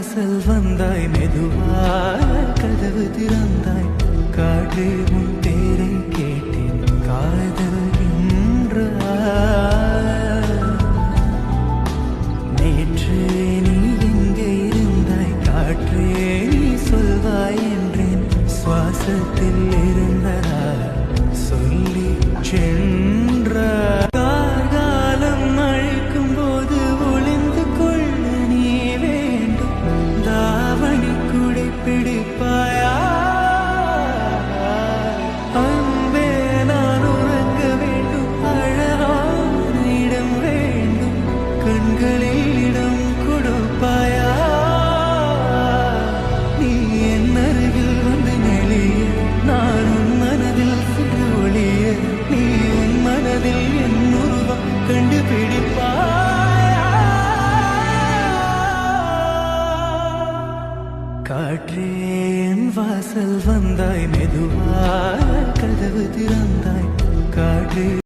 வாசல் வந்தாய் மெதுவாய் கதவு திறந்தாய் காற்றே உன் பேரை கேட்டேன் காதல் நேற்று நீ எங்கே இருந்தாய் காற்றே நீ சொல்வாய் என்றேன் சுவாசத்தில் இருந்ததா சொல்லி சென்றாய் காலம் அழைக்கும் போது ஒளிந்து கொள்ள நீ வேண்டும் தாவணி குடை பிடிப்பாயா அன்பே நான் உறங்க வேண்டும் அழகான இடம் வேண்டும் கண்களில் இடம் கொடுப்பாயா நீ என் அருகில் வந்து நெளிய நான் உன் மனதில் சென்று ஒளிய நீ உன் மனதில் என் உருவம் கண்டுபிடிப்பாயா காற்றே என் வாசல் வந்தாய் மெதுவாய் கதவு திறந்தாய் காற்றே